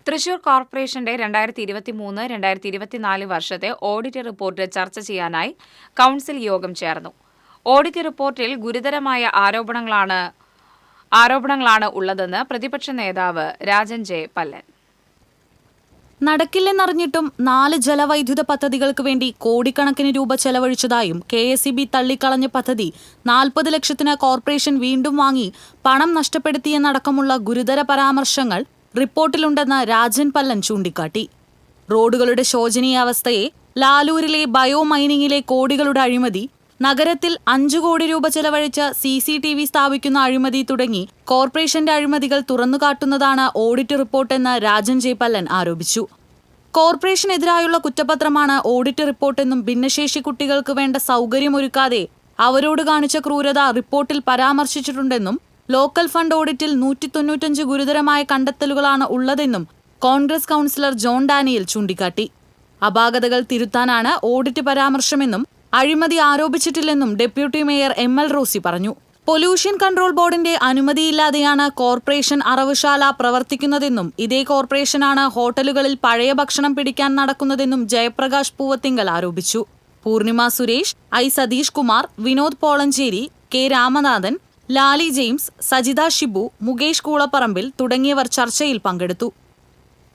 തൃശൂർ കോർപ്പറേഷന്റെ 2023-2024 വർഷത്തെ audit report ചർച്ച ചെയ്യാനായി കൌൺസിൽ യോഗം ചേർന്നു. ഓഡിറ്റ് റിപ്പോർട്ടിൽ ഗുരുതരമായ ആരോപണങ്ങളാണ് ഉള്ളതെന്ന് പ്രതിപക്ഷ നേതാവ് രാജൻ ജെ പല്ലൻ. നടക്കില്ലെന്നറിഞ്ഞിട്ടും 4 ജലവൈദ്യുത പദ്ധതികൾക്ക് വേണ്ടി കോടിക്കണക്കിന് രൂപ ചെലവഴിച്ചതായും KSEB തള്ളിക്കളഞ്ഞ പദ്ധതി 40 ലക്ഷത്തിന് കോർപ്പറേഷൻ വീണ്ടും വാങ്ങി പണം നഷ്ടപ്പെടുത്തിയെന്നടക്കമുള്ള ഗുരുതര പരാമർശങ്ങൾ റിപ്പോർട്ടിലുണ്ടെന്ന് രാജൻ പല്ലൻ ചൂണ്ടിക്കാട്ടി. റോഡുകളുടെ ശോചനീയാവസ്ഥയെ, ലാലൂരിലെ ബയോ മൈനിങ്ങിലെ കോടികളുടെ അഴിമതി, നഗരത്തിൽ 5 കോടി രൂപ ചെലവഴിച്ച് CCTV സ്ഥാപിക്കുന്ന അഴിമതി തുടങ്ങി കോർപ്പറേഷന്റെ അഴിമതികൾ തുറന്നുകാട്ടുന്നതാണ് ഓഡിറ്റ് റിപ്പോർട്ടെന്ന് രാജൻ ജെ പല്ലൻ ആരോപിച്ചു. കോർപ്പറേഷനെതിരായുള്ള കുറ്റപത്രമാണ് ഓഡിറ്റ് റിപ്പോർട്ടെന്നും ഭിന്നശേഷി കുട്ടികൾക്ക് വേണ്ട സൗകര്യമൊരുക്കാതെ അവരോട് കാണിച്ച ക്രൂരത റിപ്പോർട്ടിൽ പരാമർശിച്ചിട്ടുണ്ടെന്നും ലോക്കൽ ഫണ്ട് ഓഡിറ്റിൽ 195 ഗുരുതരമായ കണ്ടെത്തലുകളാണ് ഉള്ളതെന്നും കോൺഗ്രസ് കൗൺസിലർ ജോൺ ഡാനിയൽ ചൂണ്ടിക്കാട്ടി. അപാകതകൾ തിരുത്താനാണ് ഓഡിറ്റ് പരാമർശമെന്നും അഴിമതി ആരോപിച്ചിട്ടില്ലെന്നും ഡെപ്യൂട്ടി മേയർ ML റോസി പറഞ്ഞു. പൊല്യൂഷൻ കൺട്രോൾ ബോർഡിന്റെ അനുമതിയില്ലാതെയാണ് കോർപ്പറേഷൻ അറവുശാല പ്രവർത്തിക്കുന്നതെന്നും ഇതേ കോർപ്പറേഷനാണ് ഹോട്ടലുകളിൽ പഴയ ഭക്ഷണം പിടിക്കാൻ നടക്കുന്നതെന്നും ജയപ്രകാശ് പൂവത്തിങ്കൽ ആരോപിച്ചു. പൂർണിമ സുരേഷ്, സതീഷ് കുമാർ, വിനോദ് പോളഞ്ചേരി, K രാമനാഥൻ, ലാലി ജെയിംസ്, സജിത ഷിബു, മുകേഷ് കൂളപ്പറമ്പിൽ തുടങ്ങിയവർ ചർച്ചയിൽ പങ്കെടുത്തു.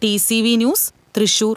TCV news, Thrissur.